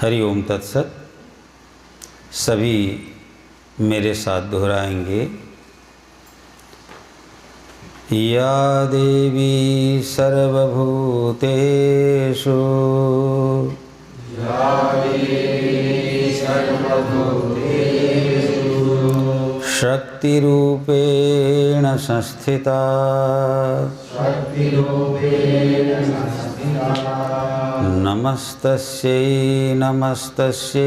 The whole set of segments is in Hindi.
हरि ओम तत्सत। सभी मेरे साथ दोहराएंगे। या देवी सर्वभूतेषु शक्तिरूपेण संस्थिता नमस्तस्यै नमस्तस्यै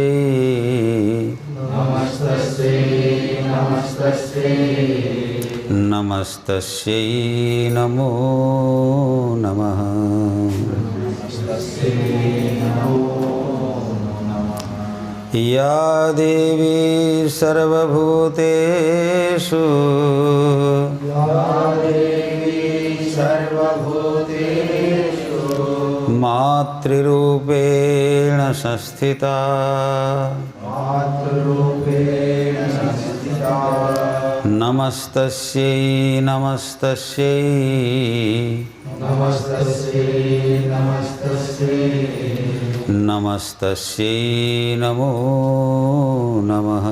नमस्तस्यै नमो नमः। या देवी सर्वभूतेषु मातृरूपेण संस्थिता नमस्तस्यै नमस्तस्यै नमस्तस्यै नमो नमः।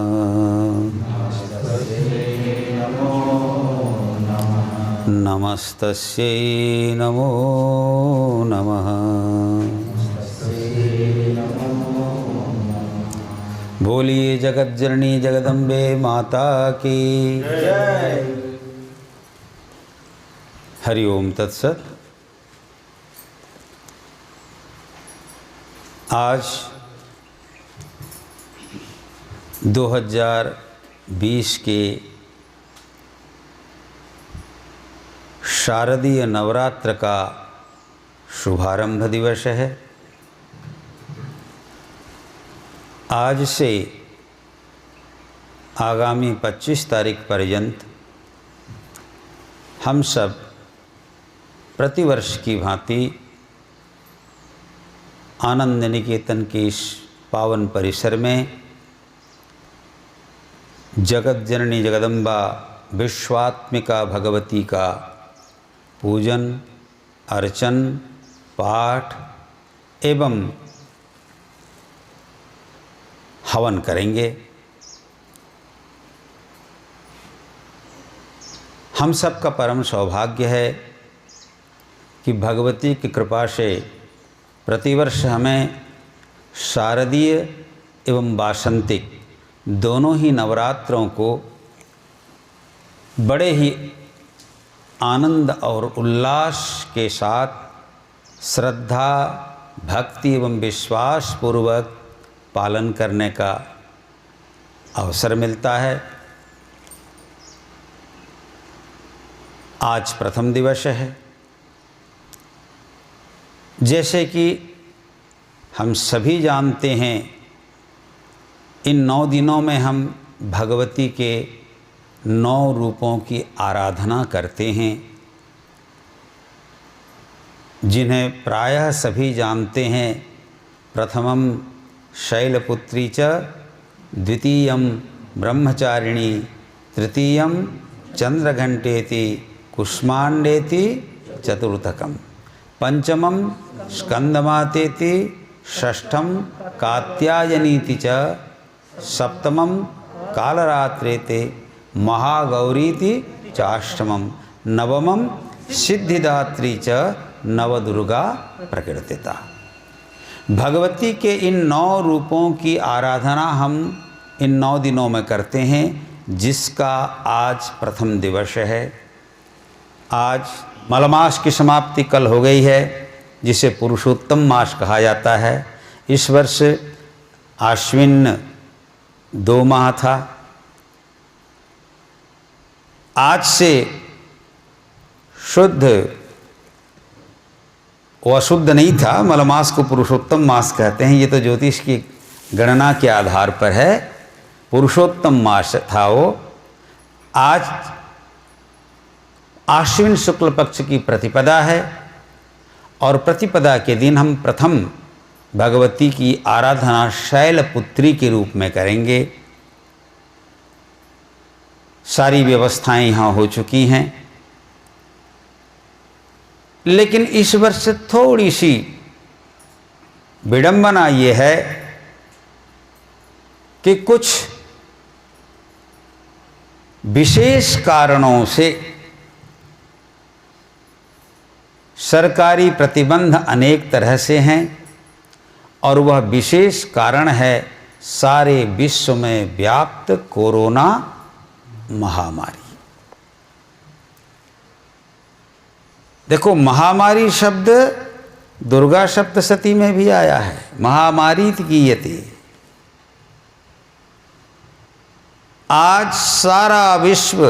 नमस्तस्यै नमो नमः। बोलिए जगज्जननी जगदम्बे माता की जय। हरि ओम तत्सत। आज 2020 के शारदीय नवरात्र का शुभारंभ दिवस है। आज से आगामी 25 तारीख पर्यंत हम सब प्रतिवर्ष की भांति आनंद निकेतन के इस पावन परिसर में जगत जननी जगदम्बा विश्वात्मिका भगवती का पूजन अर्चन पाठ एवं हवन करेंगे। हम सब का परम सौभाग्य है कि भगवती की कृपा से प्रतिवर्ष हमें शारदीय एवं वासंतिक दोनों ही नवरात्रों को बड़े ही आनंद और उल्लास के साथ श्रद्धा भक्ति एवं विश्वास पूर्वक पालन करने का अवसर मिलता है। आज प्रथम दिवस है। जैसे कि हम सभी जानते हैं, इन 9 दिनों में हम भगवती के 9 रूपों की आराधना करते हैं, जिन्हें प्रायः सभी जानते हैं। प्रथमम शैलपुत्री च, द्वितीयम ब्रह्मचारिणी, तृतीयम चंद्रघंटेति कुष्मांडेति चतुर्थकम, पंचमम स्कंदमातेति, षष्ठम कात्यायनीति च, सप्तमम कालरात्रेति महागौरीति चाष्टमम, नवमम सिद्धिदात्री च नवदुर्गा प्रकृतिता। भगवती के इन 9 रूपों की आराधना हम इन 9 दिनों में करते हैं, जिसका आज प्रथम दिवस है। आज मलमास की समाप्ति कल हो गई है, जिसे पुरुषोत्तम मास कहा जाता है। इस वर्ष आश्विन 2 माह था। आज से शुद्ध वो अशुद्ध नहीं था, मलमास को पुरुषोत्तम मास कहते हैं। ये तो ज्योतिष की गणना के आधार पर है। पुरुषोत्तम मास था वो। आज आश्विन शुक्ल पक्ष की प्रतिपदा है और प्रतिपदा के दिन हम प्रथम भगवती की आराधना शैलपुत्री के रूप में करेंगे। सारी व्यवस्थाएं यहाँ हो चुकी हैं, लेकिन इस वर्ष थोड़ी सी विडंबना ये है कि कुछ विशेष कारणों से सरकारी प्रतिबंध अनेक तरह से हैं और वह विशेष कारण है सारे विश्व में व्याप्त कोरोना महामारी। देखो, महामारी शब्द दुर्गा सप्तशती में भी आया है, महामारी कीयते। आज सारा विश्व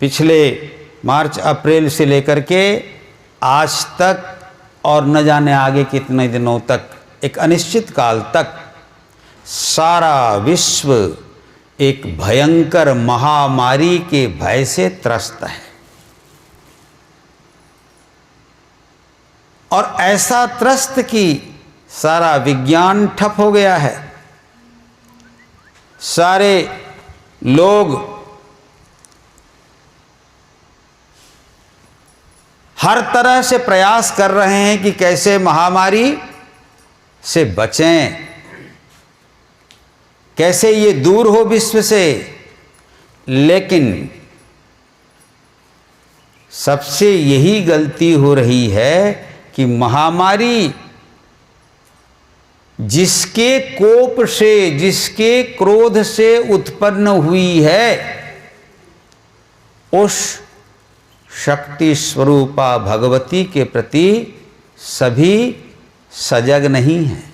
पिछले मार्च अप्रैल से लेकर के आज तक और न जाने आगे कितने दिनों तक, एक अनिश्चित काल तक सारा विश्व एक भयंकर महामारी के भय से त्रस्त है। और ऐसा त्रस्त कि सारा विज्ञान ठप हो गया है। सारे लोग हर तरह से प्रयास कर रहे हैं कि कैसे महामारी से बचें, कैसे ये दूर हो विश्व से। लेकिन सबसे यही गलती हो रही है कि महामारी जिसके कोप से, जिसके क्रोध से उत्पन्न हुई है, उस शक्ति स्वरूपा भगवती के प्रति सभी सजग नहीं हैं।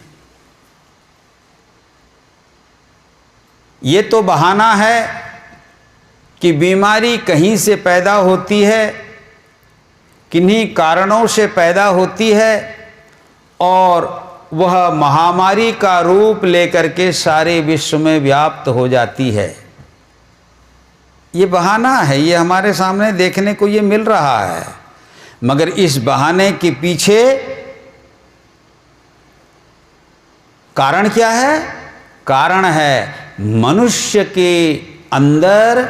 ये तो बहाना है कि बीमारी कहीं से पैदा होती है, किन्हीं कारणों से पैदा होती है और वह महामारी का रूप लेकर के सारे विश्व में व्याप्त हो जाती है। ये बहाना है, ये हमारे सामने देखने को ये मिल रहा है। मगर इस बहाने के पीछे कारण क्या है? कारण है मनुष्य के अंदर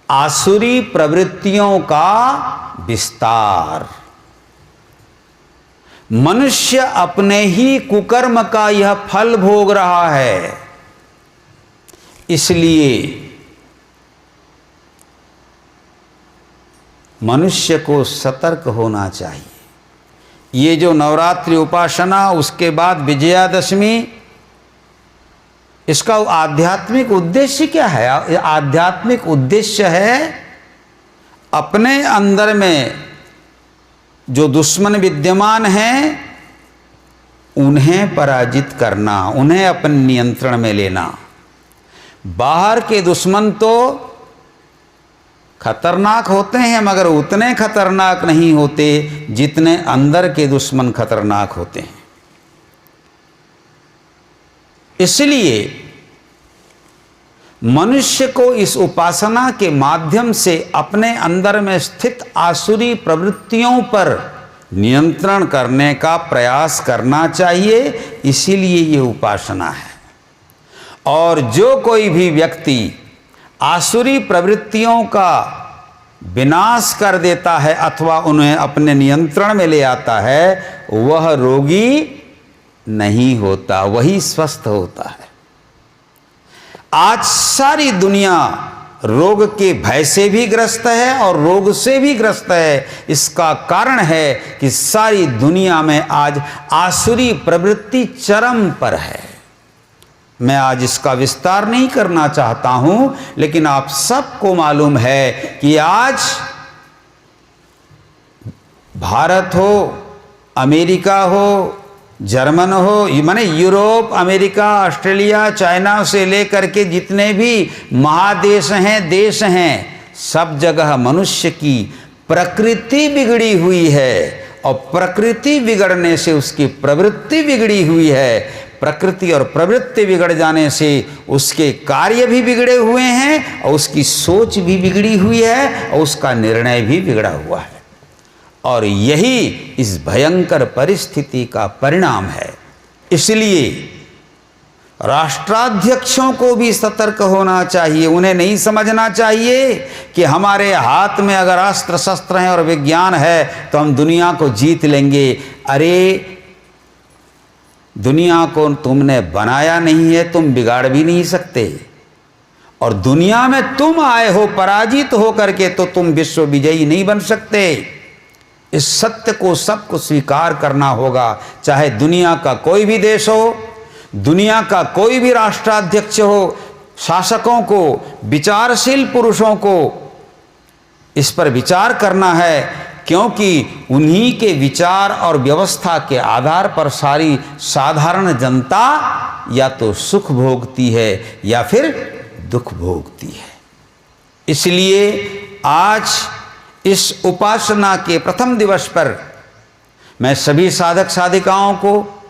आसुरी प्रवृत्तियों का विस्तार। मनुष्य अपने ही कुकर्म का यह फल भोग रहा है। इसलिए मनुष्य को सतर्क होना चाहिए। ये जो नवरात्रि उपासना, उसके बाद विजयादशमी, इसका आध्यात्मिक उद्देश्य क्या है? आध्यात्मिक उद्देश्य है अपने अंदर में जो दुश्मन विद्यमान हैं उन्हें पराजित करना, उन्हें अपने नियंत्रण में लेना। बाहर के दुश्मन तो खतरनाक होते हैं मगर उतने खतरनाक नहीं होते जितने अंदर के दुश्मन खतरनाक होते हैं। इसलिए मनुष्य को इस उपासना के माध्यम से अपने अंदर में स्थित आसुरी प्रवृत्तियों पर नियंत्रण करने का प्रयास करना चाहिए। इसीलिए ये उपासना है। और जो कोई भी व्यक्ति आसुरी प्रवृत्तियों का विनाश कर देता है अथवा उन्हें अपने नियंत्रण में ले आता है, वह रोगी नहीं होता, वही स्वस्थ होता है। आज सारी दुनिया रोग के भय से भी ग्रस्त है और रोग से भी ग्रस्त है। इसका कारण है कि सारी दुनिया में आज आसुरी प्रवृत्ति चरम पर है। मैं आज इसका विस्तार नहीं करना चाहता हूं, लेकिन आप सबको मालूम है कि आज भारत हो, अमेरिका हो, जर्मन हो, माने यूरोप, अमेरिका, ऑस्ट्रेलिया, चाइना से लेकर के जितने भी महादेश हैं, देश हैं, सब जगह मनुष्य की प्रकृति बिगड़ी हुई है और प्रकृति बिगड़ने से उसकी प्रवृत्ति बिगड़ी हुई है। प्रकृति और प्रवृत्ति बिगड़ जाने से उसके कार्य भी बिगड़े हुए हैं और उसकी सोच भी बिगड़ी हुई है और उसका निर्णय भी बिगड़ा हुआ है। और यही इस भयंकर परिस्थिति का परिणाम है। इसलिए राष्ट्राध्यक्षों को भी सतर्क होना चाहिए। उन्हें नहीं समझना चाहिए कि हमारे हाथ में अगर अस्त्र शस्त्र हैं और विज्ञान है तो हम दुनिया को जीत लेंगे। अरे दुनिया को तुमने बनाया नहीं है, तुम बिगाड़ भी नहीं सकते, और दुनिया में तुम आए हो पराजित हो करके, तो तुम विश्व विजयी नहीं बन सकते। इस सत्य को सबको स्वीकार करना होगा, चाहे दुनिया का कोई भी देश हो, दुनिया का कोई भी राष्ट्राध्यक्ष हो, शासकों को, विचारशील पुरुषों को इस पर विचार करना है, क्योंकि उन्हीं के विचार और व्यवस्था के आधार पर सारी साधारण जनता या तो सुख भोगती है या फिर दुख भोगती है। इसलिए आज इस उपासना के प्रथम दिवस पर मैं सभी साधक साधिकाओं को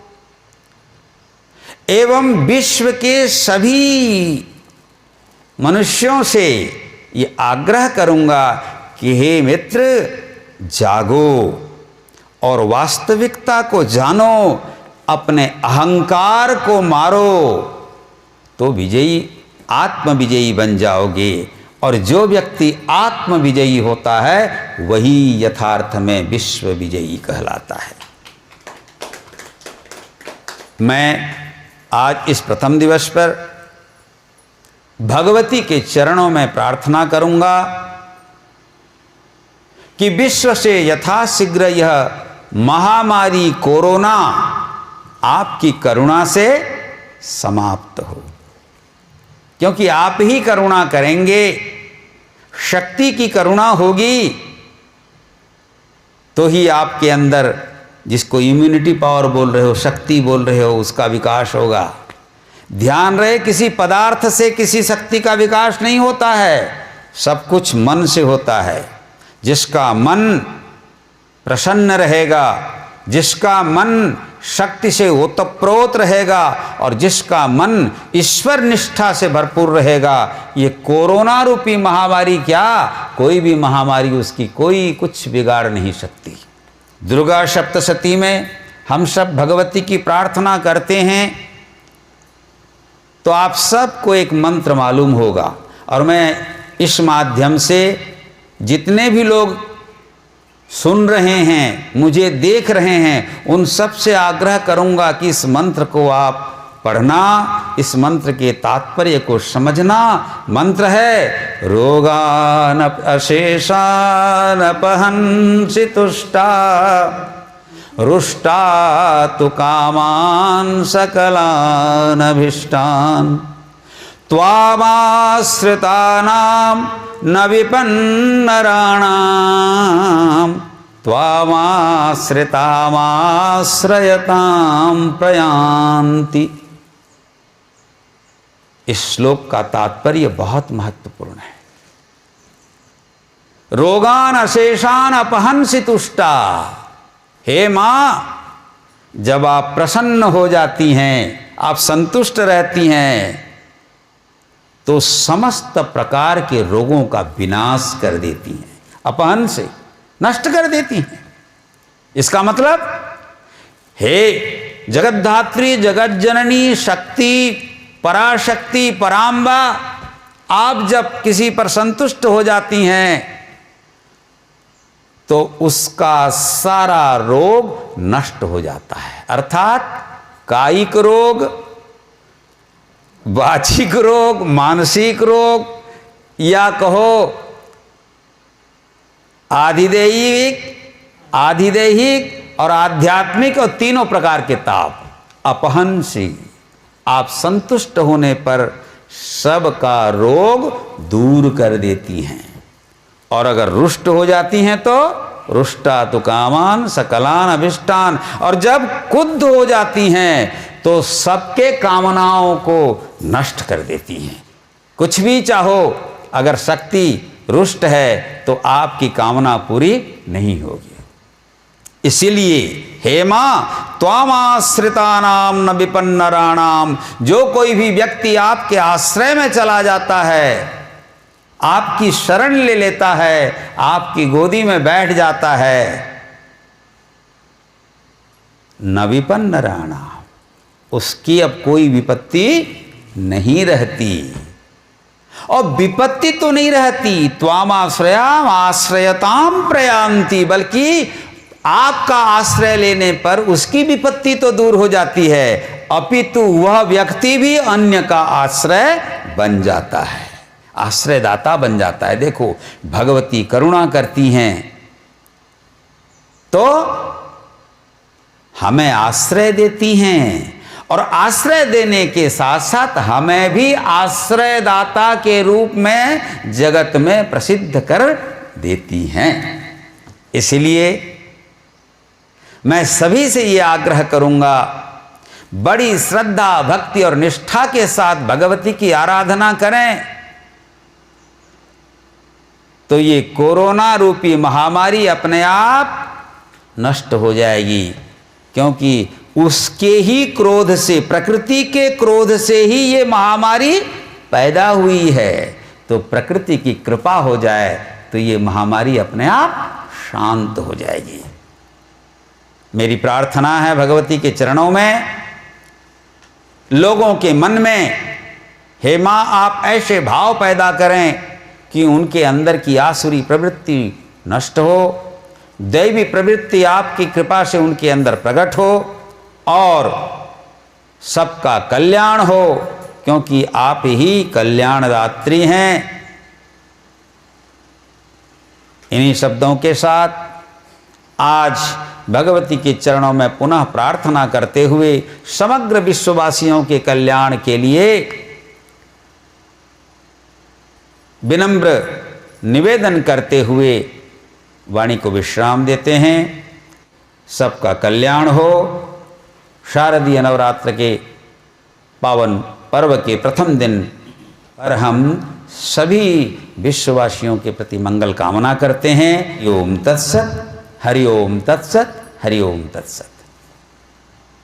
एवं विश्व के सभी मनुष्यों से ये आग्रह करूंगा कि हे मित्र, जागो और वास्तविकता को जानो, अपने अहंकार को मारो, तो विजयी आत्म विजयी बन जाओगे। और जो व्यक्ति आत्म विजयी होता है वही यथार्थ में विश्व विजयी कहलाता है। मैं आज इस प्रथम दिवस पर भगवती के चरणों में प्रार्थना करूंगा कि विश्व से यथाशीघ्र यह महामारी कोरोना आपकी करुणा से समाप्त हो, क्योंकि आप ही करुणा करेंगे। शक्ति की करुणा होगी तो ही आपके अंदर, जिसको इम्यूनिटी पावर बोल रहे हो, शक्ति बोल रहे हो, उसका विकास होगा। ध्यान रहे, किसी पदार्थ से किसी शक्ति का विकास नहीं होता है, सब कुछ मन से होता है। जिसका मन प्रसन्न रहेगा, जिसका मन शक्ति से ओतप्रोत रहेगा और जिसका मन ईश्वर निष्ठा से भरपूर रहेगा, ये कोरोना रूपी महामारी क्या, कोई भी महामारी उसकी कोई कुछ बिगाड़ नहीं सकती। दुर्गा सप्तशती में हम सब भगवती की प्रार्थना करते हैं, तो आप सबको एक मंत्र मालूम होगा, और मैं इस माध्यम से जितने भी लोग सुन रहे हैं, मुझे देख रहे हैं, उन सब से आग्रह करूंगा कि इस मंत्र को आप पढ़ना, इस मंत्र के तात्पर्य को समझना। मंत्र है रोगान अशेषान अपहंसि तुष्टा, रुष्टा तु कामान सकलान अभीष्टान, त्वामाश्रितानां न विपन्नराणां, त्वामाश्रितामाश्रयतां प्रयान्ति। इस श्लोक का तात्पर्य बहुत महत्वपूर्ण है। रोगान अशेषान अपहंसि तुष्टा। हे मां, जब आप प्रसन्न हो जाती हैं, आप संतुष्ट रहती हैं, तो समस्त प्रकार के रोगों का विनाश कर देती हैं, अपहन से नष्ट कर देती हैं। इसका मतलब, हे जगद्धात्री, जगत जननी, शक्ति, पराशक्ति, पराम्बा, आप जब किसी पर संतुष्ट हो जाती हैं तो उसका सारा रोग नष्ट हो जाता है। अर्थात कायिक रोग, वाचिक रोग, मानसिक रोग, या कहो आधिदैहिक और आध्यात्मिक, और तीनों प्रकार के ताप अपहंसी, आप संतुष्ट होने पर सबका रोग दूर कर देती हैं। और अगर रुष्ट हो जाती हैं तो रुष्टा तु कामान सकलान अभिष्टान, और जब क्रुद्ध हो जाती हैं तो सबके कामनाओं को नष्ट कर देती हैं। कुछ भी चाहो, अगर शक्ति रुष्ट है तो आपकी कामना पूरी नहीं होगी। इसीलिए हे मां, त्वामाश्रितानां न विपन्नराणाम, जो कोई भी व्यक्ति आपके आश्रय में चला जाता है, आपकी शरण ले लेता है, आपकी गोदी में बैठ जाता है, न विपन्नराणाम, उसकी अब कोई विपत्ति नहीं रहती। और विपत्ति तो नहीं रहती, त्वामाश्रयाम आश्रयताम प्रयान्ति, बल्कि आपका आश्रय लेने पर उसकी विपत्ति तो दूर हो जाती है, अपितु वह व्यक्ति भी अन्य का आश्रय बन जाता है, आश्रयदाता बन जाता है। देखो भगवती करुणा करती हैं तो हमें आश्रय देती हैं, और आश्रय देने के साथ साथ हमें भी आश्रयदाता के रूप में जगत में प्रसिद्ध कर देती हैं। इसलिए मैं सभी से ये आग्रह करूंगा, बड़ी श्रद्धा भक्ति और निष्ठा के साथ भगवती की आराधना करें, तो ये कोरोना रूपी महामारी अपने आप नष्ट हो जाएगी। क्योंकि उसके ही क्रोध से, प्रकृति के क्रोध से ही ये महामारी पैदा हुई है। तो प्रकृति की कृपा हो जाए तो ये महामारी अपने आप शांत हो जाएगी। मेरी प्रार्थना है भगवती के चरणों में, लोगों के मन में हे मां आप ऐसे भाव पैदा करें कि उनके अंदर की आसुरी प्रवृत्ति नष्ट हो, दैवी प्रवृत्ति आपकी कृपा से उनके अंदर प्रकट हो और सबका कल्याण हो, क्योंकि आप ही कल्याणदात्री हैं। इन्हीं शब्दों के साथ आज भगवती के चरणों में पुनः प्रार्थना करते हुए समग्र विश्ववासियों के कल्याण के लिए विनम्र निवेदन करते हुए वाणी को विश्राम देते हैं। सबका कल्याण हो। शारदीय नवरात्र के पावन पर्व के प्रथम दिन पर हम सभी विश्ववासियों के प्रति मंगल कामना करते हैं। ओम तत्सत, हरि ओम तत्सत, हरि ओम तत्सत।